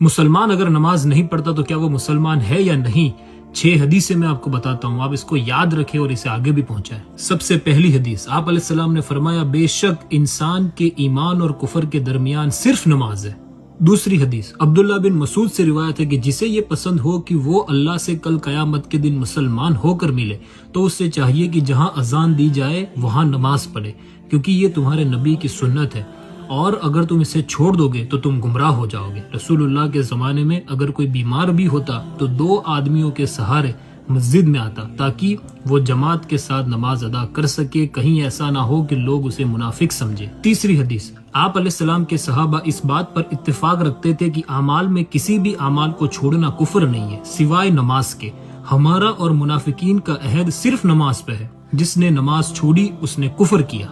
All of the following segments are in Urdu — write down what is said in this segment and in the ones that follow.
مسلمان اگر نماز نہیں پڑھتا تو کیا وہ مسلمان ہے یا نہیں؟ 6 حدیثیں میں آپ کو بتاتا ہوں، آپ اس کو یاد رکھیں اور اسے آگے بھی پہنچائیں۔ سب سے پہلی حدیث، آپ علیہ السلام نے فرمایا بے شک انسان کے ایمان اور کفر کے درمیان صرف نماز ہے۔ دوسری حدیث، عبداللہ بن مسعود سے روایت ہے کہ جسے یہ پسند ہو کہ وہ اللہ سے کل قیامت کے دن مسلمان ہو کر ملے تو اس سے چاہیے کہ جہاں اذان دی جائے وہاں نماز پڑھے، کیونکہ یہ تمہارے نبی کی سنت ہے، اور اگر تم اسے چھوڑ دو گے تو تم گمراہ ہو جاؤ گے۔ رسول اللہ کے زمانے میں اگر کوئی بیمار بھی ہوتا تو 2 آدمیوں کے سہارے مسجد میں آتا تاکہ وہ جماعت کے ساتھ نماز ادا کر سکے، کہیں ایسا نہ ہو کہ لوگ اسے منافق سمجھے۔ تیسری حدیث، آپ علیہ السلام کے صحابہ اس بات پر اتفاق رکھتے تھے کہ اعمال میں کسی بھی اعمال کو چھوڑنا کفر نہیں ہے سوائے نماز کے۔ ہمارا اور منافقین کا عہد صرف نماز پہ ہے، جس نے نماز چھوڑی اس نے کفر کیا۔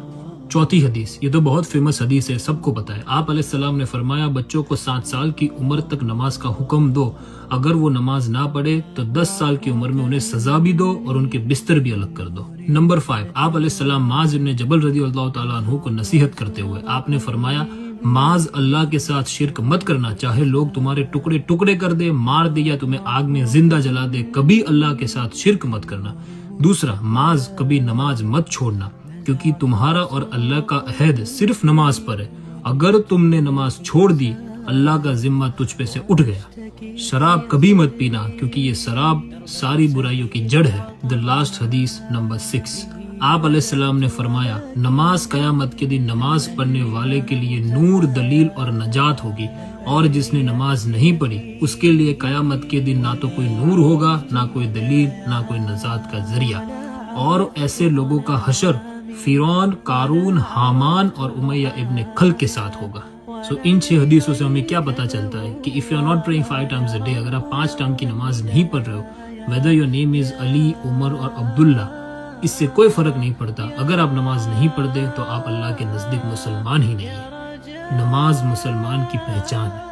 چوتھی حدیث، یہ تو بہت فیمس حدیث ہے، سب کو پتہ ہے۔ آپ علیہ السلام نے فرمایا بچوں کو 7 سال کی عمر تک نماز کا حکم دو، اگر وہ نماز نہ پڑھے تو 10 سال کی عمر میں انہیں سزا بھی دو اور ان کے بستر بھی الگ کر دو۔ نمبر 5، آپ علیہ السلام معاذ بن جبل رضی اللہ تعالیٰ عنہ کو نصیحت کرتے ہوئے آپ نے فرمایا معاذ اللہ کے ساتھ شرک مت کرنا، چاہے لوگ تمہارے ٹکڑے ٹکڑے کر دے، مار دے یا تمہیں آگ میں زندہ جلا دے، کبھی اللہ کے ساتھ شرک مت کرنا۔ دوسرا، معاذ کبھی نماز مت چھوڑنا، کیونکہ تمہارا اور اللہ کا عہد صرف نماز پر ہے، اگر تم نے نماز چھوڑ دی اللہ کا ذمہ تجھ پہ سے اٹھ گیا۔ شراب کبھی مت پینا، کیونکہ یہ شراب ساری برائیوں کی جڑ ہے۔ دی لاسٹ حدیث نمبر 6، آپ علیہ السلام نے فرمایا نماز قیامت کے دن نماز پڑھنے والے کے لیے نور، دلیل اور نجات ہوگی، اور جس نے نماز نہیں پڑھی اس کے لیے قیامت کے دن نہ تو کوئی نور ہوگا، نہ کوئی دلیل، نہ کوئی نجات کا ذریعہ، اور ایسے لوگوں کا حشر فرعون، قارون، حامان اور امیہ ابن خلق کے ساتھ ہوگا۔ سو ان 6 حدیثوں سے ہمیں کیا پتا چلتا ہے کہ if you are not praying 5 times a day، اگر آپ 5 ٹائم کی نماز نہیں پڑھ رہے ہو، whether your name is علی، عمر اور عبداللہ، اس سے کوئی فرق نہیں پڑتا، اگر آپ نماز نہیں پڑھتے تو آپ اللہ کے نزدیک مسلمان ہی نہیں ہیں۔ نماز مسلمان کی پہچان ہے۔